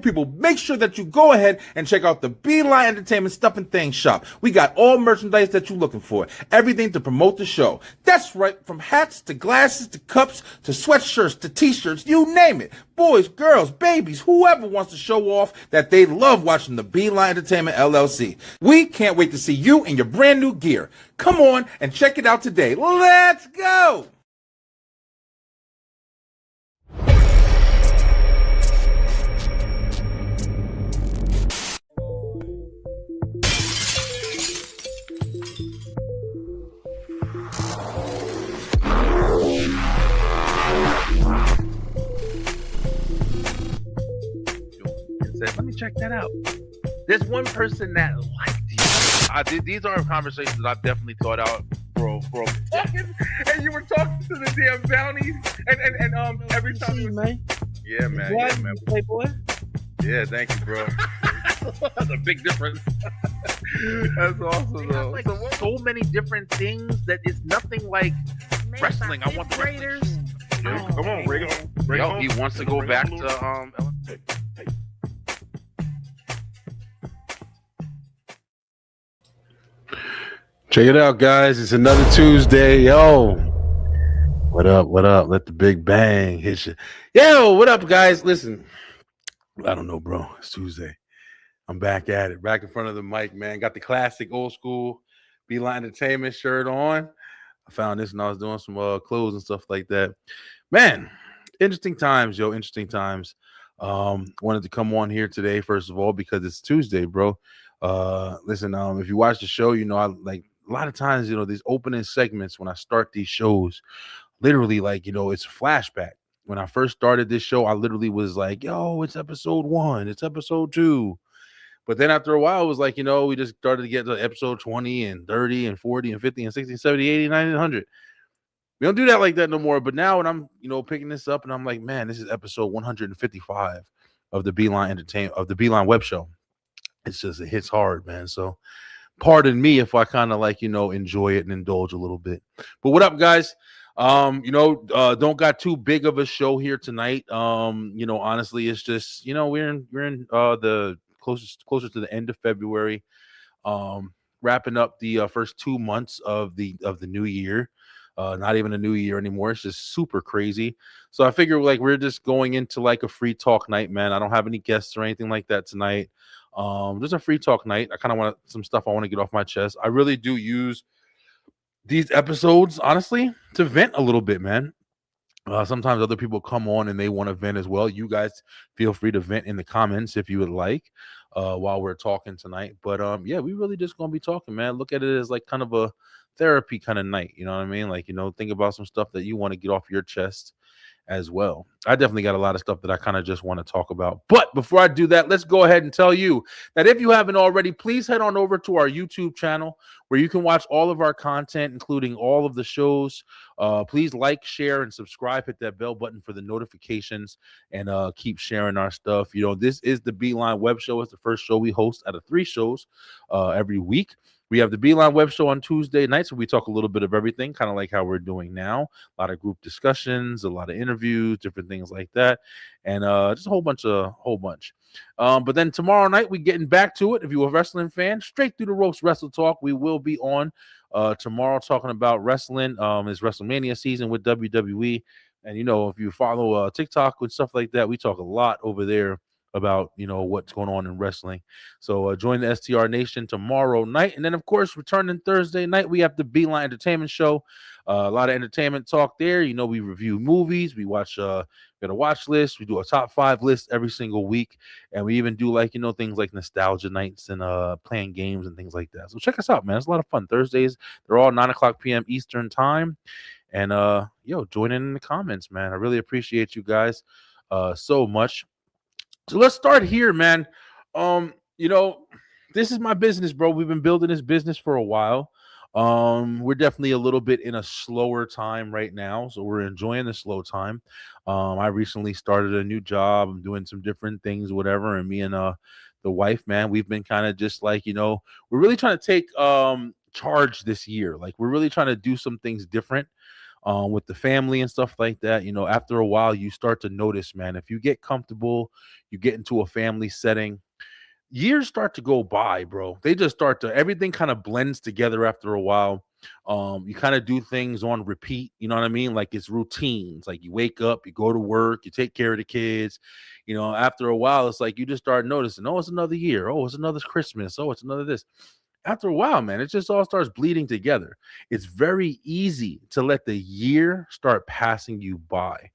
People, make sure that you go ahead and check out the Beeline Entertainment Stuff and Things shop. We got all merchandise that you're looking for. Everything to promote the show. That's right, from hats to glasses to cups to sweatshirts to t-shirts, you name it. Boys, girls, babies, whoever wants to show off that they love watching the Beeline Entertainment LLC. We can't wait to see you in your brand new gear. Come on and check it out today. Let's go! Said, let me check that out. There's one person that liked you. These are conversations I've definitely thought out for a second. And you were talking to the damn bounties, and every time you man. Yeah, man. Boy, Yeah, man. Playboy. Yeah, thank you, bro. That's a big difference. That's awesome, though. Like so many different things that is nothing like wrestling. I want the Raiders. Yeah, come on, bring it on. Yo, he wants to go back to Check it out, guys. It's another Tuesday. Yo, what up? What up? Let the big bang hit you. Yo, what up, guys? Listen, I don't know, bro. It's Tuesday. I'm back at it. Back in front of the mic, man. Got the classic old school Beeline Entertainment shirt on. I found this when I was doing some clothes and stuff like that. Man, interesting times, yo. Interesting times. Wanted to come on here today, first of all, because it's Tuesday, bro. Listen, if you watch the show, you know, I like a lot of times, you know, these opening segments when I start these shows, literally, like, you know, it's a flashback. When I first started this show, I literally was like, yo, it's episode 1, it's episode 2. But then after a while, it was like, you know, we just started to get to episode 20 and 30 and 40 and 50 and 60, 70, 80, 90, 100. We don't do that like that no more. But now when I'm, you know, picking this up and I'm like, man, this is episode 155 of the Beeline Entertainment, of the Beeline Web Show. It's just, it hits hard, man. So pardon me if I kind of like, you know, enjoy it and indulge a little bit. But what up, guys? You know, don't got too big of a show here tonight. You know, honestly, it's just, you know, we're in the closer to the end of February. Wrapping up the first 2 months of the new year. Not even a new year anymore. It's just super crazy. So I figure like we're just going into like a free talk night, man. I don't have any guests or anything like that tonight. Just a free talk night. I kind of want some stuff I want to get off my chest. I really do use these episodes, honestly, to vent a little bit, man. Sometimes other people come on and they want to vent as well. You guys feel free to vent in the comments if you would like while we're talking tonight. But yeah, we really just gonna be talking, man. Look at it as like kind of a therapy kind of night. You know what I mean? Like, you know, think about some stuff that you want to get off your chest as well. I definitely got a lot of stuff that I kind of just want to talk about. But before I do that, let's go ahead and tell you that if you haven't already, please head on over to our YouTube channel where you can watch all of our content, including all of the shows. Please like, share, and subscribe. Hit that bell button for the notifications and keep sharing our stuff. You know, this is the Beeline Web Show. It's the first show we host out of 3 shows every week. We have the Beeline Web Show on Tuesday nights, where we talk a little bit of everything, kind of like how we're doing now. A lot of group discussions, a lot of interviews, different things like that, and just a whole bunch. But then tomorrow night, we're getting back to it. If you're a wrestling fan, straight through the ropes wrestle talk. We will be on tomorrow talking about wrestling. It's WrestleMania season with WWE, and you know, if you follow TikTok and stuff like that, we talk a lot over there about, you know, what's going on in wrestling. So join the STR Nation tomorrow night. And then, of course, returning Thursday night, we have the Beeline Entertainment Show. A lot of entertainment talk there. You know, we review movies. We watch, got a watch list. We do a top 5 list every single week. And we even do, like, you know, things like nostalgia nights and playing games and things like that. So check us out, man. It's a lot of fun. Thursdays, they're all 9 o'clock p.m. Eastern time. And, yo, join in the comments, man. I really appreciate you guys so much. So let's start here, man. You know, this is my business, bro. We've been building this business for a while. We're definitely a little bit in a slower time right now, so we're enjoying the slow time. I recently started a new job. I'm doing some different things, whatever, and me and the wife, man, we've been kind of just like, we're really trying to take charge this year. Like we're really trying to do some things different with the family and stuff like that. After a while, you start to notice, man, if you get comfortable, you get into a family setting, years start to go by, bro. They just start to everything kind of blends together after a while. You kind of do things on repeat, you know what I mean? Like it's routines. Like you wake up, you go to work, you take care of the kids. After a while, it's like you just start noticing, oh, it's another year. Oh, it's another Christmas. Oh, it's another this. After a while, man, it just all starts bleeding together. It's very easy to let the year start passing you by.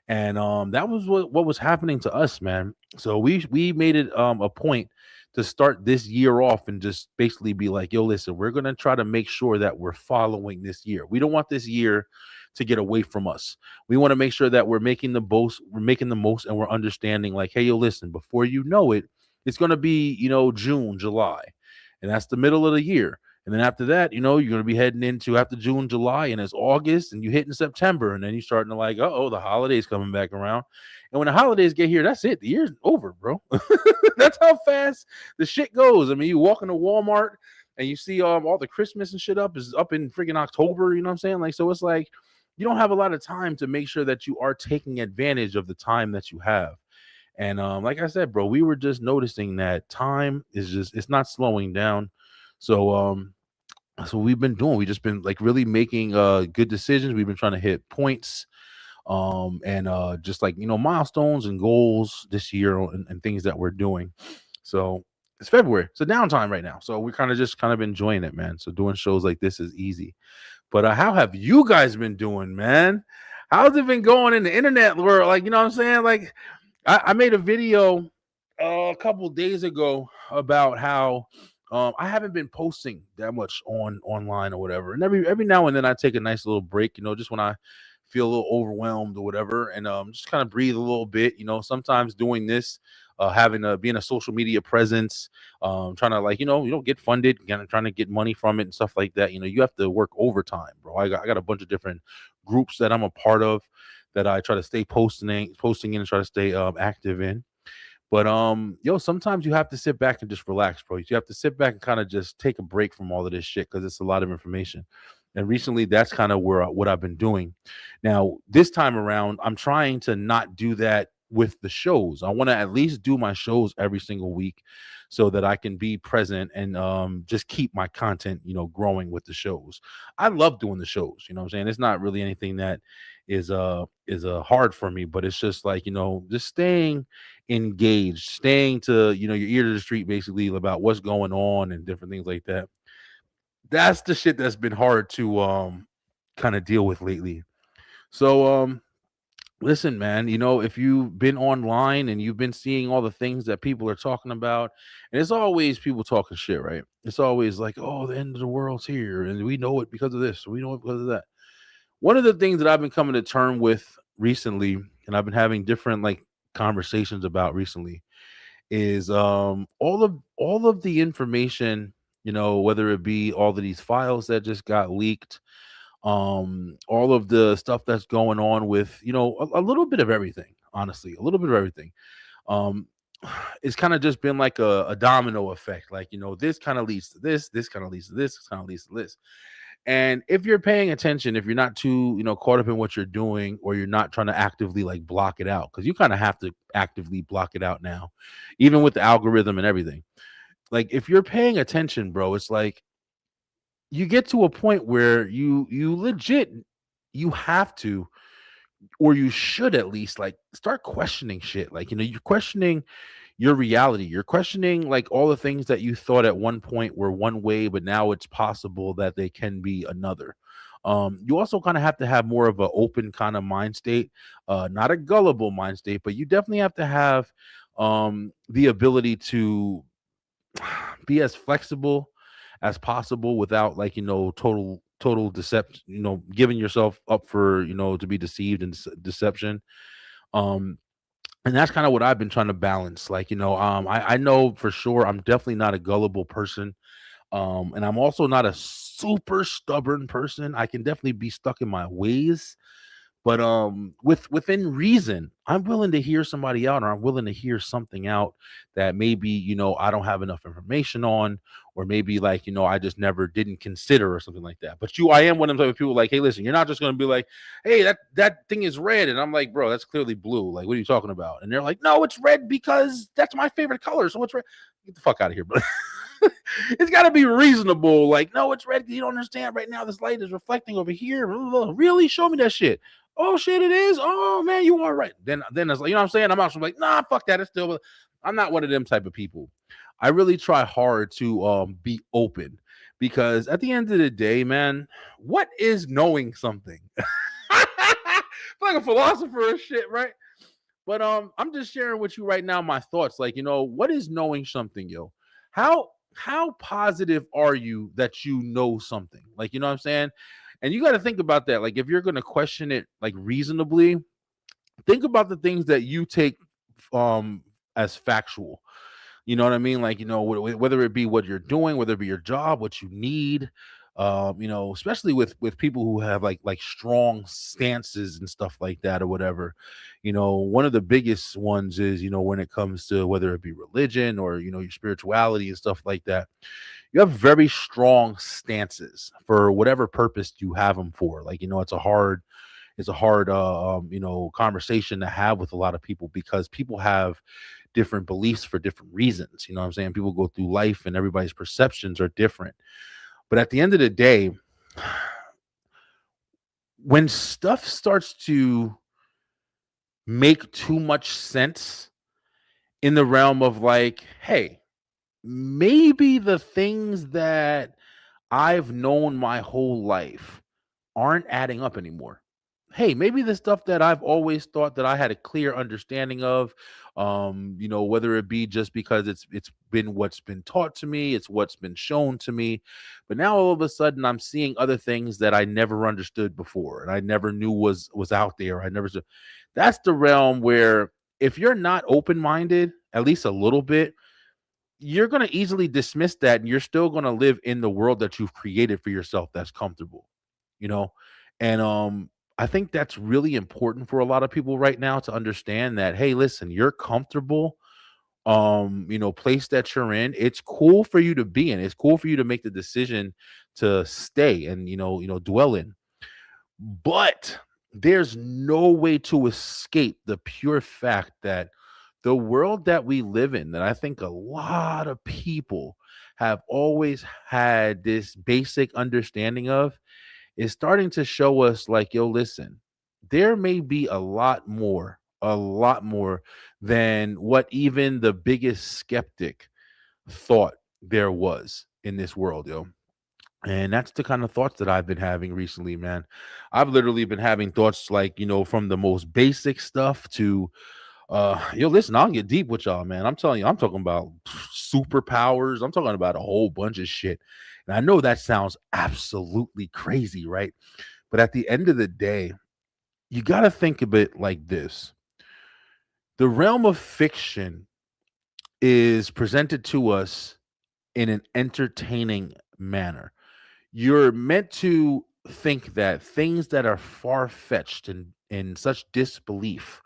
And that was what was happening to us, man. So we made it a point to start this year off and just basically be like, yo, listen, we're gonna try to make sure that we're following this year. We don't want this year to get away from us. We want to make sure that we're making the most, and we're understanding, like, hey, yo, listen, before you know it, it's gonna be, June, July, and that's the middle of the year. And then after that, you're going to be heading into after June, July, and it's August, and you hit in September, and then you're starting to like, oh, the holidays coming back around. And when the holidays get here, that's it. The year's over, bro. That's how fast the shit goes. I mean, you walk into Walmart and you see all the Christmas and shit is up in freaking October. You know what I'm saying? Like, so it's like you don't have a lot of time to make sure that you are taking advantage of the time that you have. And like I said, bro, we were just noticing that time is it's not slowing down. So that's what we've been doing. We've just been like really making good decisions. We've been trying to hit points and just like milestones and goals this year and things that we're doing. So it's February. It's a downtime right now. So we're kind of enjoying it, man. So doing shows like this is easy. But how have you guys been doing, man? How's it been going in the internet world? Like, you know what I'm saying? Like I made a video a couple days ago about how I haven't been posting that much online or whatever. And every now and then I take a nice little break, just when I feel a little overwhelmed or whatever, and just kind of breathe a little bit. Sometimes doing this, having being a social media presence, trying to like you don't get funded, kind of trying to get money from it and stuff like that. You have to work overtime, bro. I got a bunch of different groups that I'm a part of that I try to stay posting in and try to stay active in. But sometimes you have to sit back and just relax, bro. You have to sit back and kind of just take a break from all of this shit because it's a lot of information. And recently, that's kind of what I've been doing. Now, this time around, I'm trying to not do that with the shows. I want to at least do my shows every single week so that I can be present and just keep my content, growing with the shows. I love doing the shows, you know what I'm saying? It's not really anything that is hard for me, but it's just like, just staying engaged, staying to, your ear to the street basically about what's going on and different things like that. That's the shit that's been hard to kind of deal with lately. So listen, man, if you've been online and you've been seeing all the things that people are talking about, and it's always people talking shit, right? It's always like, oh, the end of the world's here, and we know it because of this, we know it because of that. One of the things that I've been coming to term with recently, and I've been having different like conversations about recently, is all of the information, whether it be all of these files that just got leaked, all of the stuff that's going on with, a little bit of everything, honestly, a little bit of everything. Um, it's kind of just been like a domino effect. Like, this kind of leads to this kind of leads to this kind of leads to this. And if you're paying attention, if you're not too, caught up in what you're doing, or you're not trying to actively like block it out, because you kind of have to actively block it out now, even with the algorithm and everything. Like if you're paying attention, bro, it's like you get to a point where you legit you have to, or you should at least like start questioning shit. Like, you're questioning your reality. You're questioning like all the things that you thought at one point were one way, but now it's possible that they can be another. You also kind of have to have more of an open kind of mind state, not a gullible mind state, but you definitely have to have the ability to be as flexible as possible without like total deception, giving yourself up for to be deceived and deception. um and that's kind of what I've been trying to balance. Like, I know for sure I'm definitely not a gullible person. And I'm also not a super stubborn person. I can definitely be stuck in my ways, but within reason, I'm willing to hear somebody out, or I'm willing to hear something out that maybe, I don't have enough information on, or maybe like, I just never didn't consider or something like that. But I am one of those type of people like, hey, listen, you're not just going to be like, hey, that thing is red, and I'm like, bro, that's clearly blue. Like, what are you talking about? And they're like, no, it's red because that's my favorite color, so it's red. Get the fuck out of here, bro. It's got to be reasonable. Like, no, it's red. You don't understand. Right now, this light is reflecting over here. Really? Show me that shit. Oh shit, it is. Oh man, you are right. Then it's like, what I'm saying? I'm also like, nah, fuck that. It's still. I'm not one of them type of people. I really try hard to be open, because at the end of the day, man, what is knowing something? Like a philosopher or shit, right? But I'm just sharing with you right now my thoughts. Like, what is knowing something, yo? How positive are you that you know something? Like, you know what I'm saying? And you got to think about that. Like, if you're going to question it like reasonably, think about the things that you take as factual. You know what I mean? Like, whether it be what you're doing, whether it be your job, what you need, especially with people who have like strong stances and stuff like that or whatever. One of the biggest ones is, when it comes to whether it be religion or, your spirituality and stuff like that, you have very strong stances for whatever purpose you have them for. Like, it's a hard conversation to have with a lot of people, because people have different beliefs for different reasons. You know what I'm saying? People go through life and everybody's perceptions are different. But at the end of the day, when stuff starts to make too much sense in the realm of like, hey, maybe the things that I've known my whole life aren't adding up anymore. Hey, maybe the stuff that I've always thought that I had a clear understanding of, whether it be just because it's been what's been taught to me, it's what's been shown to me, but now all of a sudden I'm seeing other things that I never understood before, and I never knew was out there. I never. That's the realm where, if you're not open minded, at least a little bit, you're going to easily dismiss that, and you're still going to live in the world that you've created for yourself that's comfortable, you know? And I think that's really important for a lot of people right now to understand that, hey, listen, you're comfortable, place that you're in. It's cool for you to be in. It's cool for you to make the decision to stay and, dwell in. But there's no way to escape the pure fact that the world that we live in, that I think a lot of people have always had this basic understanding of, is starting to show us like, yo, listen, there may be a lot more than what even the biggest skeptic thought there was in this world, yo. And that's the kind of thoughts that I've been having recently, man. I've literally been having thoughts like, from the most basic stuff to yo, listen, I'll get deep with y'all, man. I'm telling you, I'm talking about superpowers. I'm talking about a whole bunch of shit. And I know that sounds absolutely crazy, right? But at the end of the day, you got to think of it like this. The realm of fiction is presented to us in an entertaining manner. You're meant to think that things that are far fetched and in such disbelief,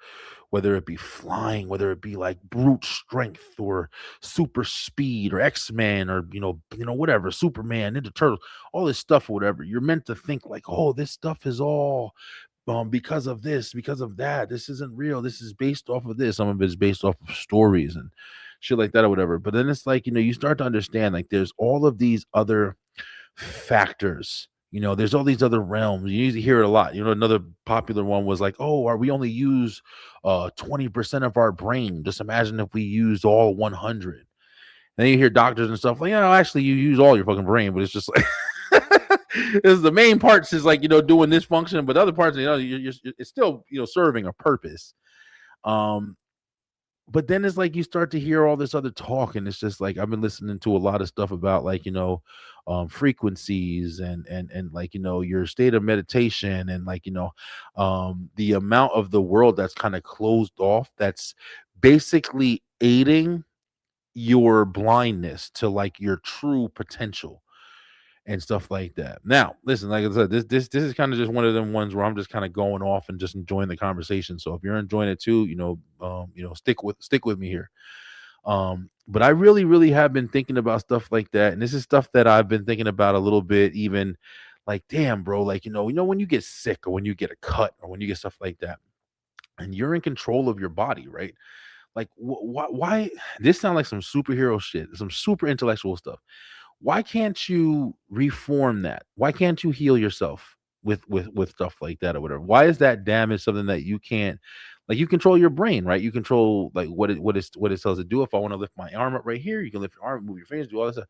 whether it be flying, whether it be like brute strength or super speed or X-Men or whatever, Superman, Ninja Turtles, all this stuff or whatever, you're meant to think like, oh, this stuff is all because of this, because of that. This isn't real. This is based off of this. Some of it is based off of stories and shit like that or whatever. But then it's like, you start to understand like there's all of these other factors. There's all these other realms. You usually hear it a lot. Another popular one was like, oh, are we only use 20% of our brain? Just imagine if we used all 100. And then you hear doctors and stuff like, actually you use all your fucking brain, but it's just like it's the main parts is like, doing this function, but other parts, it's still, serving a purpose. But then it's like you start to hear all this other talk, and it's just like I've been listening to a lot of stuff about like frequencies and like your state of meditation, and like the amount of the world that's kind of closed off, that's basically aiding your blindness to like your true potential and stuff like that. Now, listen, like I said, this is kind of just one of them ones where I'm just kind of going off and just enjoying the conversation. So if you're enjoying it too, stick with me here. But I really, really have been thinking about stuff like that, and this is stuff that I've been thinking about a little bit, even like, damn, bro, like when you get sick or when you get a cut or when you get stuff like that, and you're in control of your body, right? Like, why? This sounds like some superhero shit, some super intellectual stuff. Why can't you reform that? Why can't you heal yourself with stuff like that or whatever? Why is that damage something that you can't, like, you control your brain, right? You control like what it tells it to do. If I want to lift my arm up right here, you can lift your arm, move your fingers, do all this stuff.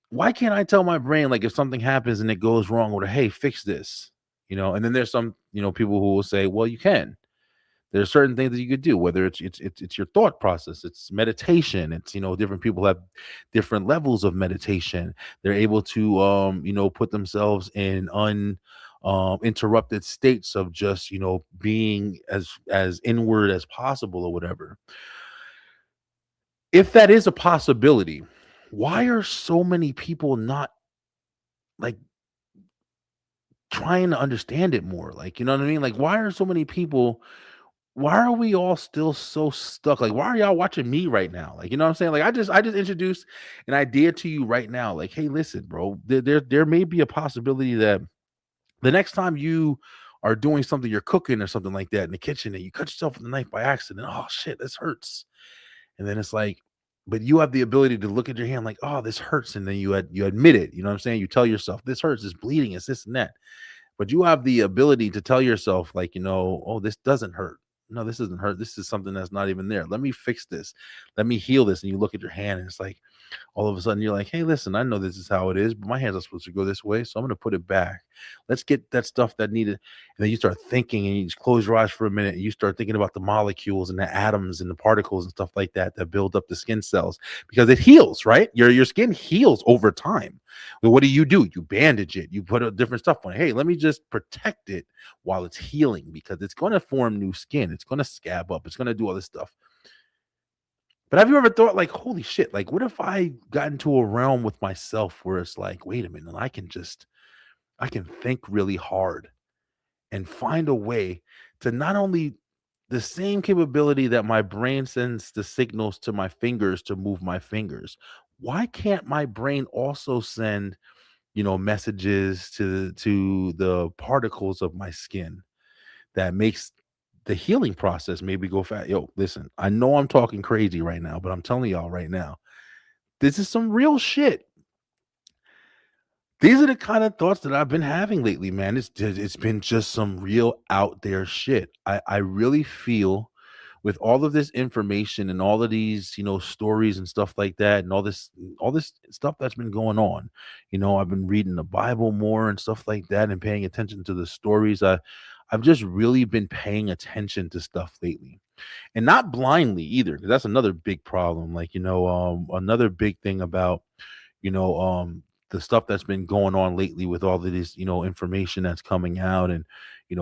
Why can't I tell my brain, like, if something happens and it goes wrong, or hey, fix this? And then there's some people who will say, well, you can. There's certain things that you could do, whether it's your thought process, it's meditation, it's different people have different levels of meditation. They're able to put themselves in interrupted states of just being as inward as possible or whatever. If that is a possibility, why are so many people not like trying to understand it more? Like, you know what I mean? Like, why are so many people, why are we all still so stuck? Like, why are y'all watching me right now? Like, you know what I'm saying? Like, I just introduced an idea to you right now. Like, hey, listen, bro, there may be a possibility that the next time you are doing something, you're cooking or something like that in the kitchen, and you cut yourself with a knife by accident. Oh shit, this hurts. And then it's like, but you have the ability to look at your hand like, oh, this hurts, and then you admit it. You know what I'm saying? You tell yourself this hurts, it's bleeding, it's this and that. But you have the ability to tell yourself, like, oh, this doesn't hurt. No, this doesn't hurt. This is something that's not even there. Let me fix this. Let me heal this. And you look at your hand, and it's like, all of a sudden you're like, hey, listen, I know this is how it is, but my hands are supposed to go this way, so I'm going to put it back. Let's get that stuff that needed. And then you start thinking, and you just close your eyes for a minute, and you start thinking about the molecules and the atoms and the particles and stuff like that that build up the skin cells, because it heals, right? Your skin heals over time. Well, what do? You bandage it, you put a different stuff on it. Hey, let me just protect it while it's healing, because it's going to form new skin, it's going to scab up, it's going to do all this stuff. But have you ever thought, like, holy shit, like, what if I got into a realm with myself where it's like, wait a minute, I can think really hard and find a way to not only the same capability that my brain sends the signals to my fingers to move my fingers. Why can't my brain also send, messages to the particles of my skin that makes the healing process maybe go fast? Yo, listen, I know I'm talking crazy right now, but I'm telling y'all right now, this is some real shit. These are the kind of thoughts that I've been having lately, man. It's been just some real out there shit. I really feel, with all of this information and all of these, stories and stuff like that, and all this stuff that's been going on. I've been reading the Bible more and stuff like that, and paying attention to the stories. I've just really been paying attention to stuff lately, and not blindly either, because that's another big problem. Like, another big thing about, you know, um, the stuff that's been going on lately with all of this, information that's coming out, and,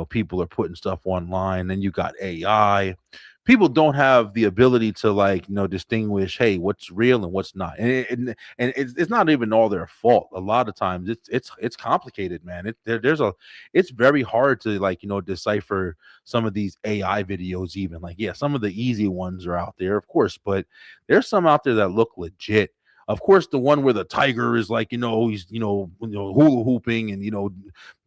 people are putting stuff online. Then you got AI. People don't have the ability to, like, distinguish, hey, what's real and what's not. And it's not even all their fault. A lot of times it's complicated, man. It's very hard to, like, decipher some of these AI videos. Even, like, yeah, some of the easy ones are out there, of course, but there's some out there that look legit. Of course, the one where the tiger is, like, he's, hula hooping and,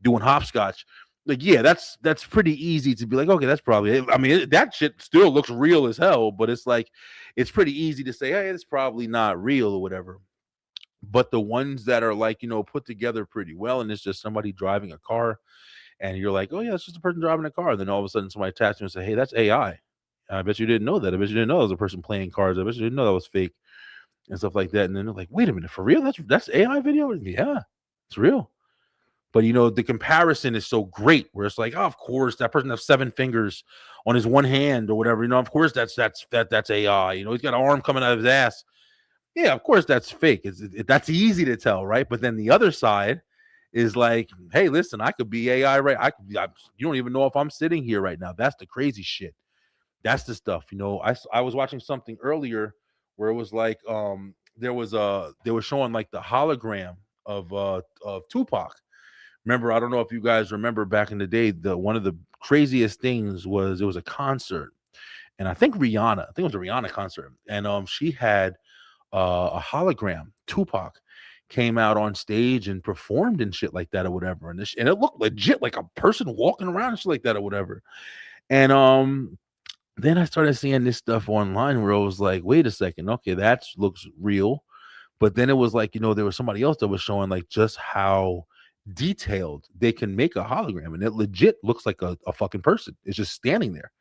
doing hopscotch. Like, yeah, that's pretty easy to be like, okay, that's probably it. I mean, that shit still looks real as hell, but it's like, it's pretty easy to say, hey, it's probably not real or whatever. But the ones that are, like, put together pretty well, and it's just somebody driving a car, and you're like, oh yeah, it's just a person driving a car. And then all of a sudden somebody taps you and say, hey, that's AI. I bet you didn't know that. I bet you didn't know it was a person playing cards. I bet you didn't know that was fake and stuff like that. And then they're like, wait a minute, for real? That's AI video? Yeah, it's real. But, the comparison is so great, where it's like, oh, of course, that person has 7 fingers on his one hand or whatever. Of course that's AI. He's got an arm coming out of his ass. Yeah, of course that's fake. That's easy to tell, right? But then the other side is like, hey, listen, I could be AI, right? You don't even know if I'm sitting here right now. That's the crazy shit. That's the stuff. I was watching something earlier where it was like they were showing like the hologram of Tupac. Remember, I don't know if you guys remember back in the day, the one of the craziest things was it was a concert, and I think it was a Rihanna concert, and she had a hologram. Tupac came out on stage and performed and shit like that or whatever, and it looked legit like a person walking around and shit like that or whatever. And then I started seeing this stuff online where I was like, wait a second, okay, that looks real. But then it was like, there was somebody else that was showing like just how detailed they can make a hologram, and it legit looks like a fucking person. It's just standing there.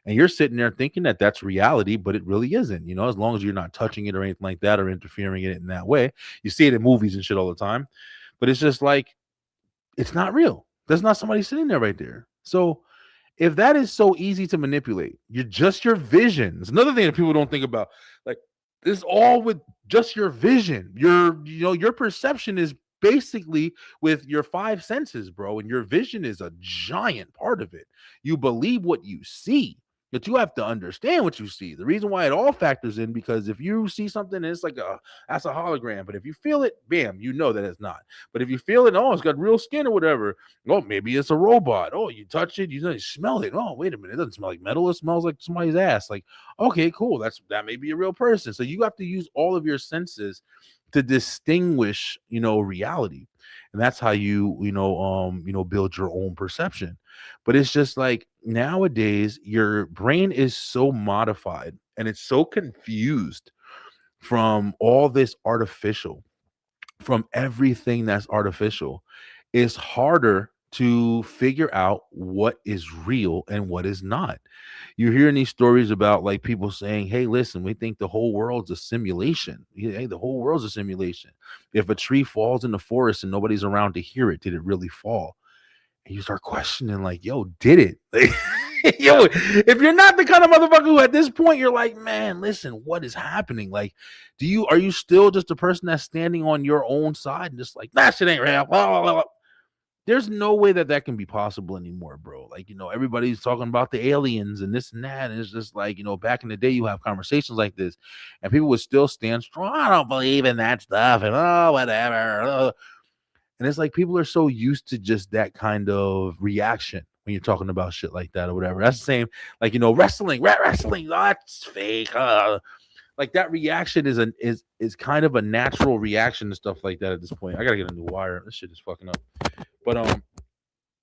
And you're sitting there thinking that that's reality, but it really isn't, as long as you're not touching it or anything like that or interfering in it in that way. You see it in movies and shit all the time, but it's just like, it's not real. There's not somebody sitting there right there. So if that is so easy to manipulate, you're just your vision. It's another thing that people don't think about. Like, this all with just your vision. Your perception is basically with your five senses, bro, and your vision is a giant part of it. You believe what you see, but you have to understand what you see. The reason why it all factors in, because if you see something and it's like that's a hologram, but if you feel it, bam, you know that it's not. But if you feel it, oh, it's got real skin or whatever. Oh, maybe it's a robot. Oh, you touch it, you smell it. Oh, wait a minute, it doesn't smell like metal. It smells like somebody's ass. Like, okay, cool. That may be a real person. So you have to use all of your senses to distinguish, reality. And that's how you build your own perception. But it's just like nowadays, your brain is so modified and it's so confused from all this artificial, from everything that's artificial. It's harder to figure out what is real and what is not. You're hearing these stories about like people saying, hey, listen, we think the whole world's a simulation. Hey, the whole world's a simulation. If a tree falls in the forest and nobody's around to hear it, did it really fall? And you start questioning, like, yo, did it? Like, yo, if you're not the kind of motherfucker who at this point you're like, man, listen, what is happening? Like, are you still just a person that's standing on your own side and just like, that shit ain't real? Blah, blah, blah. There's no way that can be possible anymore, bro. Like, everybody's talking about the aliens and this and that. And it's just like, back in the day, you have conversations like this and people would still stand strong. I don't believe in that stuff. And whatever. And it's like people are so used to just that kind of reaction when you're talking about shit like that or whatever. That's the same, like, wrestling, wrestling, oh, that's fake. Like that reaction is kind of a natural reaction to stuff like that at this point. I gotta get a new wire. This shit is fucking up. But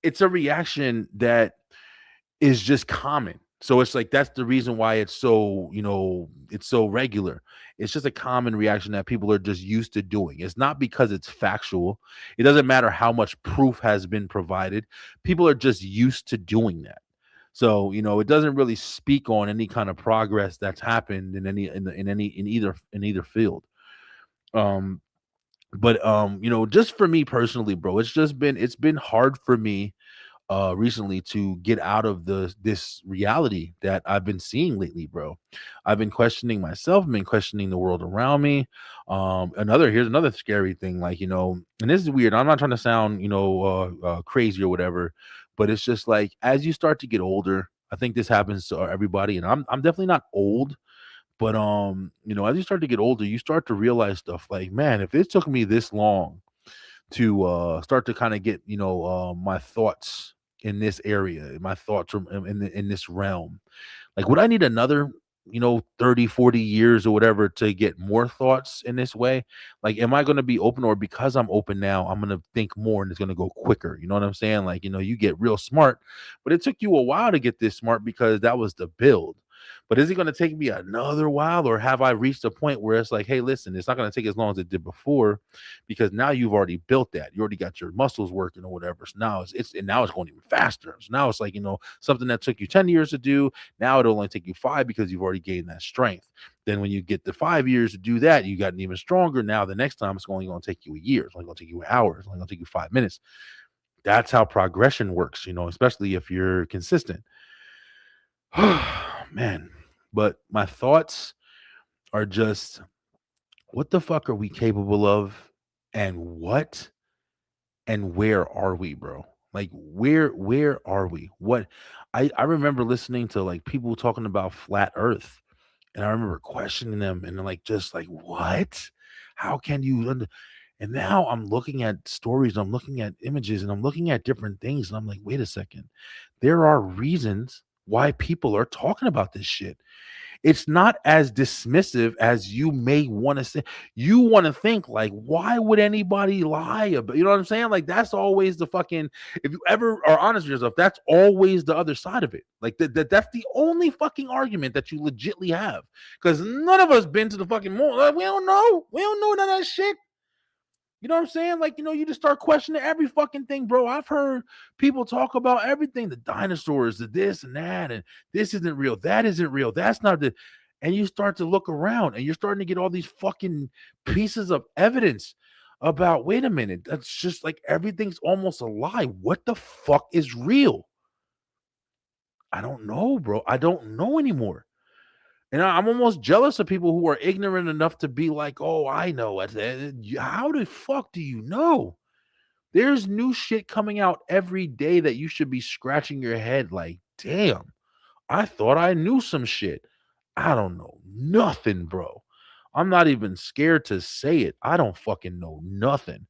it's a reaction that is just common. So it's like that's the reason why it's so, it's so regular. It's just a common reaction that people are just used to doing. It's not because it's factual. It doesn't matter how much proof has been provided. People are just used to doing that. So, it doesn't really speak on any kind of progress that's happened in either field. But just for me personally, bro, it's been hard for me recently to get out of this reality that I've been seeing lately, bro. I've been questioning myself, I've been questioning the world around me. Here's another scary thing, like, and this is weird. I'm not trying to sound, crazy or whatever, but it's just like as you start to get older, I think this happens to everybody, and I'm definitely not old. But as you start to get older, you start to realize stuff like, man, if it took me this long to start to kind of get my thoughts in this area, my thoughts in this realm, like would I need another 30, 40 years or whatever to get more thoughts in this way? Like, am I going to be open, or because I'm open now I'm going to think more and it's going to go quicker? You know what I'm saying? Like, you get real smart, but it took you a while to get this smart because that was the build. But is it going to take me another while, or have I reached a point where it's like, hey, listen, it's not going to take as long as it did before, because now you've already built that. You already got your muscles working or whatever. So now now it's going even faster. So now it's like, something that took you 10 years to do, now it'll only take you 5 because you've already gained that strength. Then when you get the 5 years to do that, you got even stronger. Now the next time it's only going to take you a year. It's only going to take you an hour. It's only going to take you 5 minutes. That's how progression works, especially if you're consistent. Man, but my thoughts are just, what the fuck are we capable of, and what and where are we, bro? Like, where are we? What I remember listening to like people talking about flat earth, And I remember questioning them and like, just like, what? How can you? And now I'm looking at stories, I'm looking at images, and I'm looking at different things. And I'm like, wait a second. There are reasons why people are talking about this shit. It's not as dismissive as you may want to say. You want to think like, why would anybody lie about? You know what I'm saying? Like that's always the fucking. If you ever are honest with yourself, that's always the other side of it. Like that's the only fucking argument that you legitly have. Because none of us been to the fucking moon. Like, we don't know. We don't know none of that shit. You know what I'm saying? Like, you just start questioning every fucking thing, bro. I've heard people talk about everything, the dinosaurs, the this and that, and this isn't real, that isn't real, that's not the. And you start to look around and you're starting to get all these fucking pieces of evidence about, wait a minute, that's just like everything's almost a lie. What the fuck is real? I don't know, bro. I don't know anymore. And I'm almost jealous of people who are ignorant enough to be like, oh, I know it. How the fuck do you know? There's new shit coming out every day that you should be scratching your head like, damn, I thought I knew some shit. I don't know nothing, bro. I'm not even scared to say it. I don't fucking know nothing.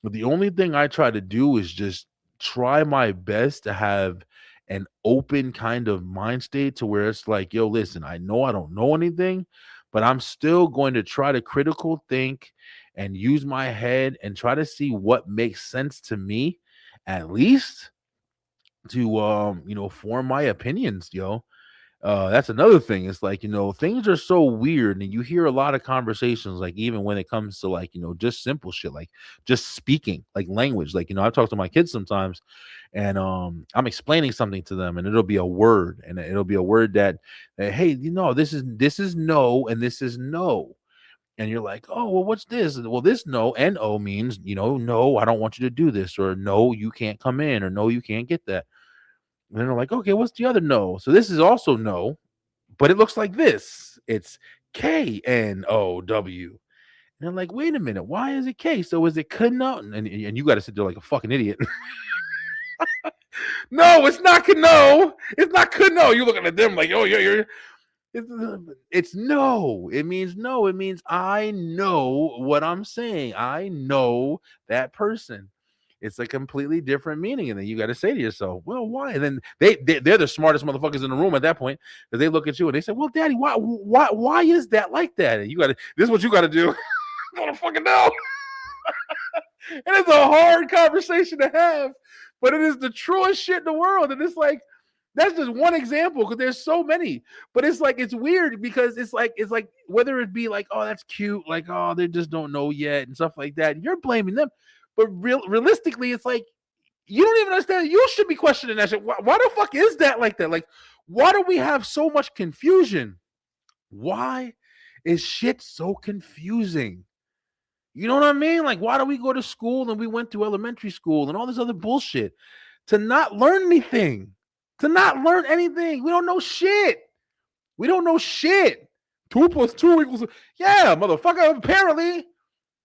But the only thing I try to do is just try my best to have an open kind of mind state to where it's like, yo, listen, I know I don't know anything, but I'm still going to try to critical think and use my head and try to see what makes sense to me, at least to form my opinions, yo. That's another thing. It's like, things are so weird, and you hear a lot of conversations, like even when it comes to like, just simple shit, like just speaking, like language. Like, I've talked to my kids sometimes, and I'm explaining something to them, and it'll be a word, and it'll be a word that, hey, this is no, and this is no. And you're like, oh, well, what's this? Well, this no, no means, no, I don't want you to do this, or no, you can't come in, or no, you can't get that. And then they're like, okay, what's the other no? So this is also no, but it looks like this. It's K-N-O-W. And I'm like, wait a minute, why is it K? So is it Kno? And you got to sit there like a fucking idiot. No, it's not Kno. It's not Kno. You're looking at them like, oh, it's no. It means no. It means I know what I'm saying. I know that person. It's a completely different meaning. And then you got to say to yourself, well, why? And then they're the smartest motherfuckers in the room at that point, because they look at you and they say, well, daddy, why is that like that? And this is what you got to do. I don't fucking know. And it's a hard conversation to have, but it is the truest shit in the world. And it's like, that's just one example, because there's so many. But it's like, it's weird because it's like whether it be like, oh, that's cute, like, oh, they just don't know yet and stuff like that. You're blaming them. But realistically, it's like, you don't even understand. You should be questioning that shit. Why the fuck is that like that? Like, why do we have so much confusion? Why is shit so confusing? You know what I mean? Like, why do we go to school and we went to elementary school and all this other bullshit to not learn anything? To not learn anything. We don't know shit. We don't know shit. 2 + 2 = yeah, motherfucker, apparently.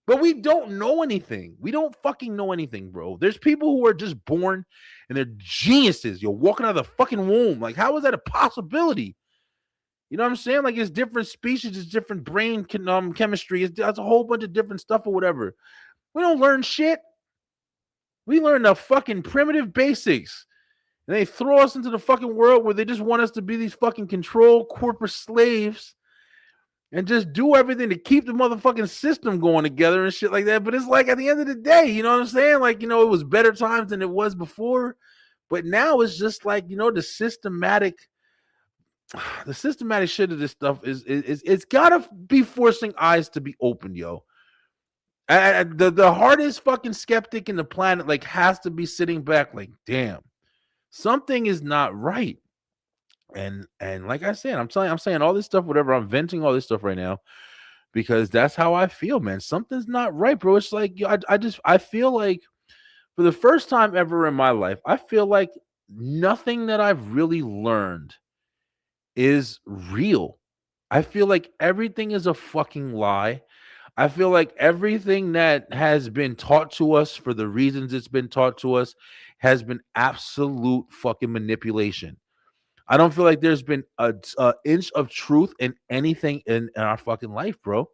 But we don't know anything. We don't fucking know anything, bro. There's people who are just born and they're geniuses. You're walking out of the fucking womb. Like, how is that a possibility? You know what I'm saying? Like, it's different species, it's different brain chemistry. It's a whole bunch of different stuff or whatever. We don't learn shit. We learn the fucking primitive basics. And they throw us into the fucking world where they just want us to be these fucking controlled corporate slaves and just do everything to keep the motherfucking system going together and shit like that. But it's like, at the end of the day, you know what I'm saying? Like, it was better times than it was before. But now it's just like, the systematic shit of this stuff is it's gotta be forcing eyes to be opened, yo. The hardest fucking skeptic in the planet, like, has to be sitting back like, damn, something is not right. And like I said, I'm saying all this stuff, whatever. I'm venting all this stuff right now because that's how I feel, man. Something's not right, bro. It's like, I feel like for the first time ever in my life, I feel like nothing that I've really learned is real. I feel like everything is a fucking lie. I feel like everything that has been taught to us for the reasons it's been taught to us has been absolute fucking manipulation. I don't feel like there's been a inch of truth in anything in our fucking life, bro.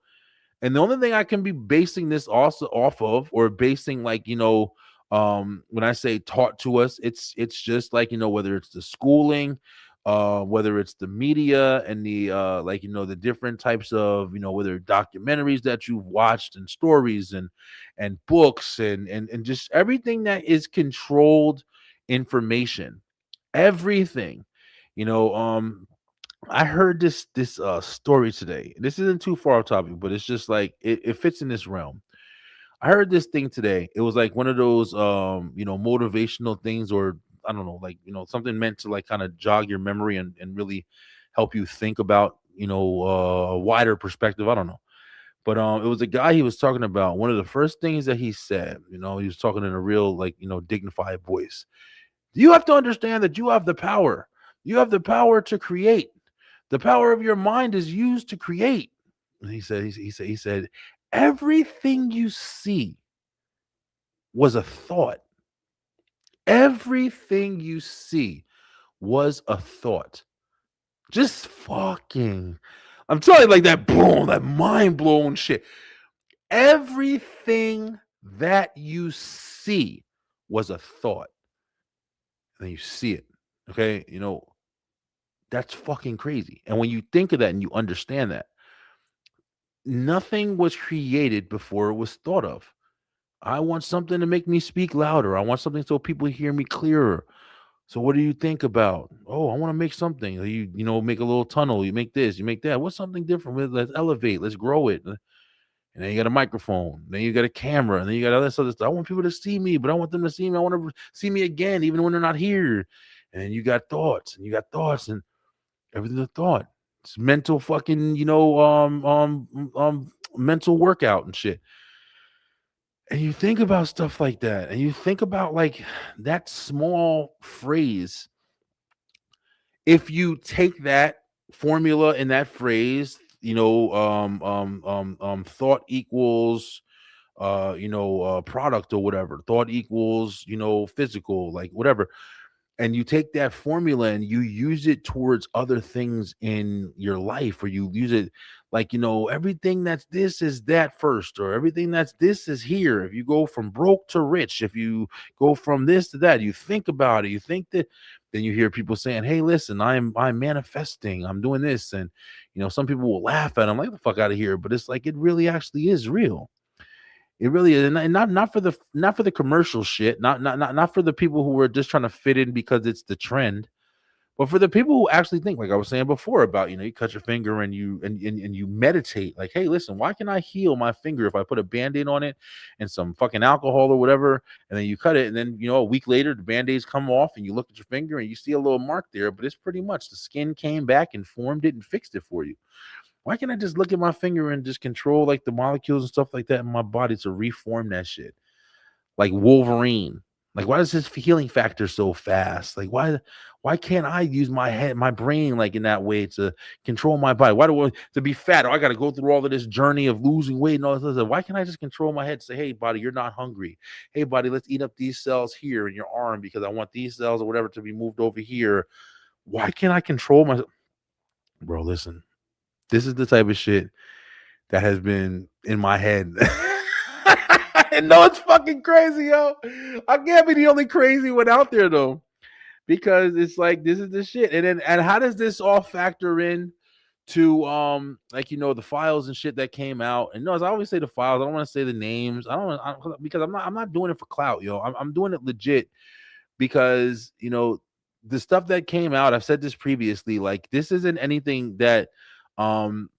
And the only thing I can be basing this also off of, or basing like, when I say taught to us, it's just like, whether it's the schooling, whether it's the media and the like, the different types of, whether documentaries that you've watched and stories and books and just everything that is controlled information, everything, you know, um I heard this story today. This isn't too far off topic, but it's just like it fits in this realm. I heard this thing today. It was like one of those motivational things, or I don't know, like something meant to like kind of jog your memory and really help you think about a wider perspective. I don't know. But it was a guy he was talking about. One of the first things that he said, he was talking in a real like dignified voice. You have to understand that you have the power. You have the power to create. The power of your mind is used to create. And he said, everything you see was a thought. Everything you see was a thought. Just fucking, I'm telling you, like that, boom, that mind blowing shit. Everything that you see was a thought. And then you see it. Okay. That's fucking crazy. And when you think of that and you understand that, nothing was created before it was thought of. I want something to make me speak louder. I want something so people hear me clearer. So what do you think about? Oh, I want to make something. Make a little tunnel. You make this, you make that. What's something different? Let's elevate. Let's grow it. And then you got a microphone. Then you got a camera. And then you got all this other stuff. I want people to see me, but I want them to see me. I want to see me again, even when they're not here. And then you got thoughts, and everything's a thought. It's mental fucking, mental workout and shit. And you think about stuff like that, and you think about like that small phrase. If you take that formula and that phrase, thought equals product or whatever. Thought equals, physical, like whatever, and you take that formula and you use it towards other things in your life, or you use it like, everything that's this is that first, or everything that's this is here. If you go from broke to rich, if you go from this to that, you think about it, you think that, then you hear people saying, hey, listen, I'm manifesting, I'm doing this. And some people will laugh at them like, the fuck out of here, but it's like it really actually is real. It really is, and not for the commercial shit, not for the people who are just trying to fit in because it's the trend, but for the people who actually think, like I was saying before, about you cut your finger and you meditate, like, hey, listen, why can I heal my finger if I put a band-aid on it and some fucking alcohol or whatever, and then you cut it, and then a week later the band-aids come off and you look at your finger and you see a little mark there, but it's pretty much the skin came back and formed it and fixed it for you. Why can't I just look at my finger and just control like the molecules and stuff like that in my body to reform that shit? Like Wolverine. Like, why is his healing factor so fast? Like, why can't I use my head, my brain, like in that way to control my body? Why do I to be fat? Or I got to go through all of this journey of losing weight and all this other. Why can't I just control my head? Say, hey, body, you're not hungry. Hey, body, let's eat up these cells here in your arm because I want these cells or whatever to be moved over here. Why can't I control myself? Bro, listen. This is the type of shit that has been in my head. I know it's fucking crazy, yo. I can't be the only crazy one out there though, because it's like this is the shit. And how does this all factor in to like the files and shit that came out? And as I always say, the files. I don't want to say the names. Because I'm not doing it for clout, yo. I'm doing it legit because the stuff that came out. I've said this previously. Like this isn't anything that um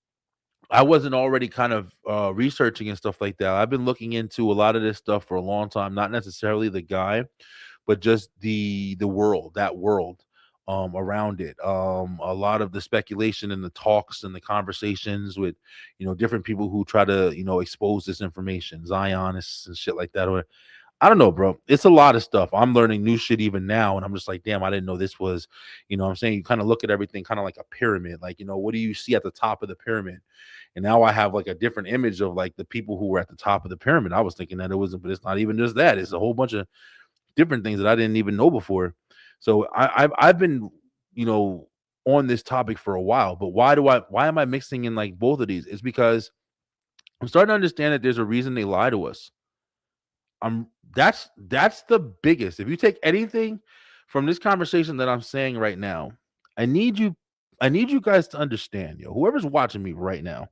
I wasn't already kind of researching and stuff like that. I've been looking into a lot of this stuff for a long time, not necessarily the guy, but just the world, that world around it. A lot of the speculation and the talks and the conversations with, different people who try to, expose this information, Zionists and shit like that. Or I don't know, bro. It's a lot of stuff. I'm learning new shit even now. And I'm just like, damn, I didn't know this was, what I'm saying. You kind of look at everything kind of like a pyramid. Like, what do you see at the top of the pyramid? And now I have like a different image of like the people who were at the top of the pyramid. I was thinking that it wasn't, but it's not even just that. It's a whole bunch of different things that I didn't even know before. So I've been, on this topic for a while, but why am I mixing in like both of these? It's because I'm starting to understand that there's a reason they lie to us. That's the biggest. If you take anything from this conversation that I'm saying right now, I need you guys to understand, whoever's watching me right now,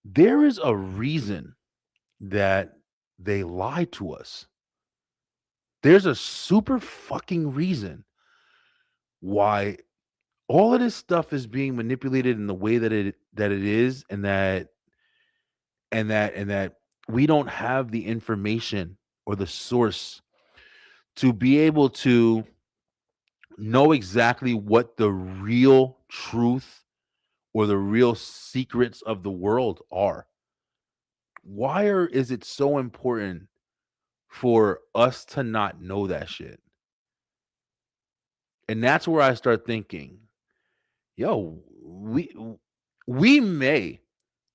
there is a reason that they lie to us. There's a super fucking reason why all of this stuff is being manipulated in the way that it is, and that we don't have the information or the source to be able to know exactly what the real truth or the real secrets of the world are. Is it so important for us to not know that shit? And that's where I start thinking, yo, we may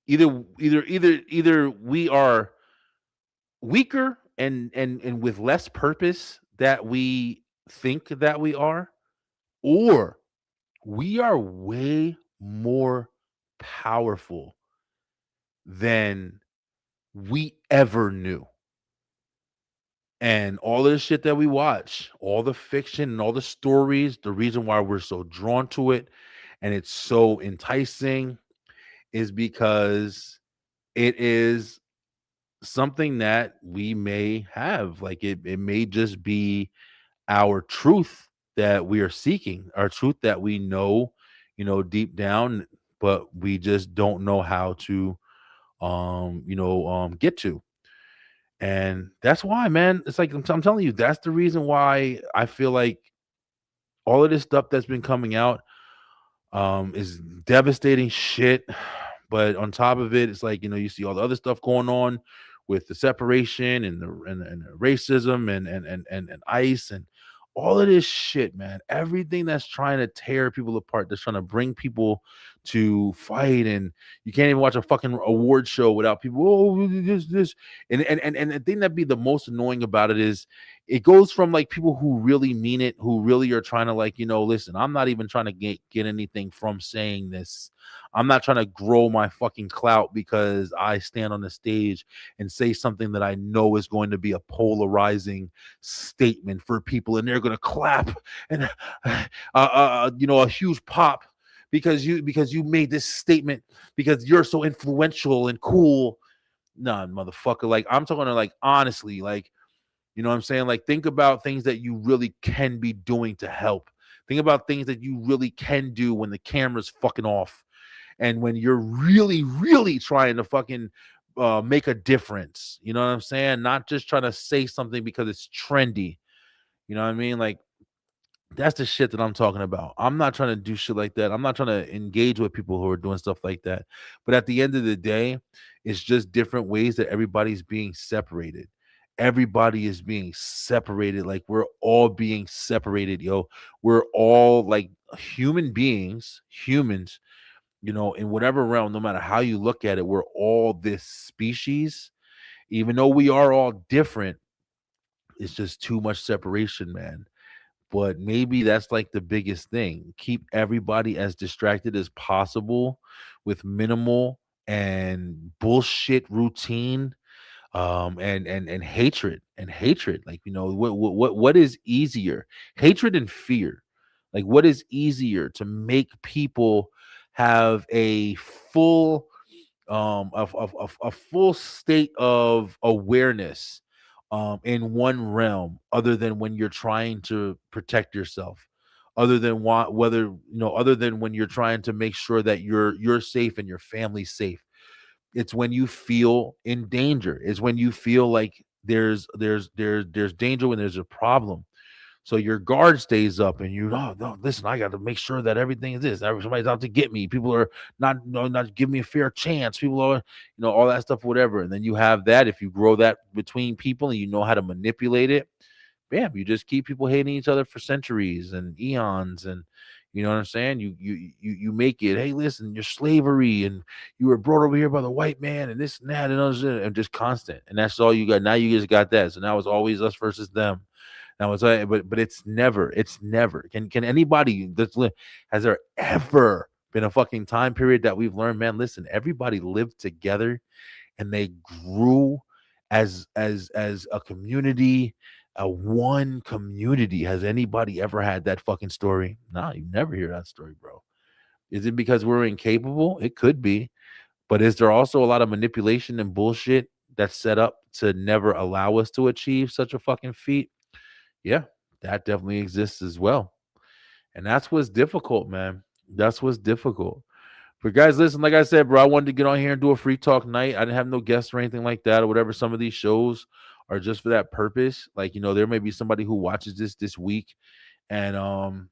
either we are weaker and with less purpose that we think that we are, or we are way more powerful than we ever knew. And all of the shit that we watch, all the fiction and all the stories, the reason why we're so drawn to it and it's so enticing is because it is something that we may have. Like it may just be our truth that we are seeking, our truth that we know, deep down, but we just don't know how to get to. And that's why, man, it's like I'm telling you, that's the reason why I feel like all of this stuff that's been coming out is devastating shit. But on top of it, it's like, you see all the other stuff going on with the separation and the racism and ICE and all of this shit, man. Everything that's trying to tear people apart, that's trying to bring people to fight, and you can't even watch a fucking award show without people. Oh, this, and the thing that be the most annoying about it is it goes from like people who really mean it, who really are trying to like, listen, I'm not even trying to get anything from saying this. I'm not trying to grow my fucking clout because I stand on the stage and say something that I know is going to be a polarizing statement for people, and they're going to clap and a huge pop because you made this statement because you're so influential and cool. Nah, motherfucker. Like, I'm talking to, like, honestly, like, you know what I'm saying? Like, think about things that you really can be doing to help. Think about things that you really can do when the camera's fucking off and when you're really, really trying to fucking make a difference. You know what I'm saying? Not just trying to say something because it's trendy. You know what I mean? Like, that's the shit that I'm talking about. I'm not trying to do shit like that. I'm not trying to engage with people who are doing stuff like that. But at the end of the day, it's just different ways that everybody's being separated. Everybody is being separated. Like, we're all being separated, yo. We're all like human beings, humans, in whatever realm, no matter how you look at it, we're all this species. Even though we are all different, it's just too much separation, man. But maybe that's like the biggest thing. Keep everybody as distracted as possible with minimal and bullshit routine, and hatred. Like, what is easier? Hatred and fear. Like, what is easier to make people have a full a full state of awareness in one realm, other than when you're trying to protect yourself, other than other than when you're trying to make sure that you're safe and your family's safe. It's when you feel in danger. It's when you feel like there's danger, when there's a problem. So your guard stays up, and oh no, listen, I got to make sure that everything is this. Somebody's out to get me. People are not giving me a fair chance. People are, all that stuff, whatever. And then you have that. If you grow that between people and you know how to manipulate it, bam, you just keep people hating each other for centuries and eons. And you know what I'm saying? You make it, hey, listen, you're slavery, and you were brought over here by the white man, and this and that, and just constant. And that's all you got. Now you just got that. So now it's always us versus them. Now it's but it's never. Can anybody has there ever been a fucking time period that we've learned, man, listen, everybody lived together and they grew as a community, a one community. Has anybody ever had that fucking story? No, you never hear that story, bro. Is it because we're incapable? It could be. But is there also a lot of manipulation and bullshit that's set up to never allow us to achieve such a fucking feat? Yeah, that definitely exists as well. And that's what's difficult, man. That's what's difficult. But guys, listen, like I said, bro, I wanted to get on here and do a free talk night. I didn't have no guests or anything like that or whatever. Some of these shows are just for that purpose. Like, there may be somebody who watches this week and I'm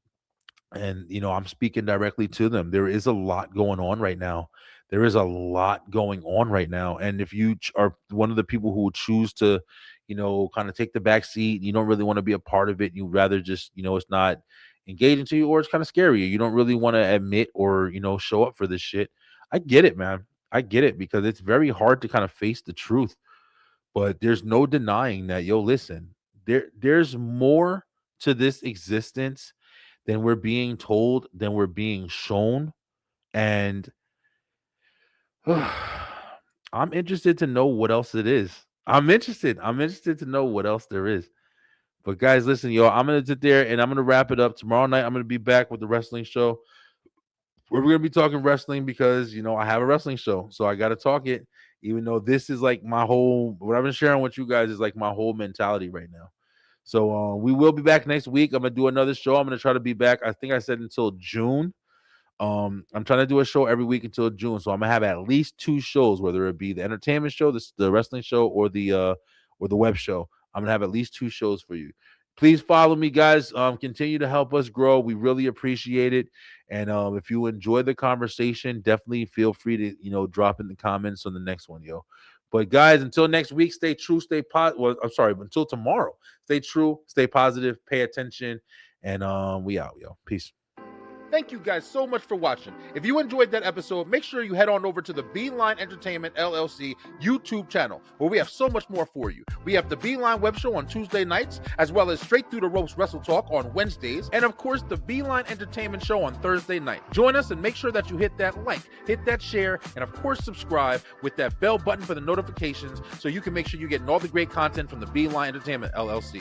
speaking directly to them. There is a lot going on right now. And if you are one of the people who choose to, kind of take the back seat, you don't really want to be a part of it. You rather just, it's not engaging to you, or it's kind of scary. You don't really want to admit or, show up for this shit. I get it, man. I get it, because it's very hard to kind of face the truth. But there's no denying that, listen, there's more to this existence than we're being told, than we're being shown. And I'm interested to know what else it is. I'm interested to know what else there is. But guys, listen, I'm going to sit there and I'm going to wrap it up. Tomorrow night, I'm going to be back with the wrestling show. We're going to be talking wrestling because, I have a wrestling show. So I got to talk it, even though this is like what I've been sharing with you guys is like my whole mentality right now. So we will be back next week. I'm going to do another show. I'm going to try to be back. I think I said until June. I'm trying to do a show every week until June. So I'm going to have at least 2 shows, whether it be the entertainment show, the wrestling show, or the web show. I'm going to have at least 2 shows for you. Please follow me, guys. Continue to help us grow. We really appreciate it. And if you enjoy the conversation, definitely feel free to, drop in the comments on the next one, yo. But guys, until next week, stay true, stay positive. Well, I'm sorry, but until tomorrow, stay true, stay positive, pay attention, and we out, yo. Peace. Thank you guys so much for watching. If you enjoyed that episode, make sure you head on over to the Beeline Entertainment LLC YouTube channel, where we have so much more for you. We have the Beeline Web Show on Tuesday nights, as well as Straight Through the Ropes Wrestle Talk on Wednesdays, and of course, the Beeline Entertainment Show on Thursday night. Join us and make sure that you hit that like, hit that share, and of course, subscribe with that bell button for the notifications so you can make sure you're getting all the great content from the Beeline Entertainment LLC.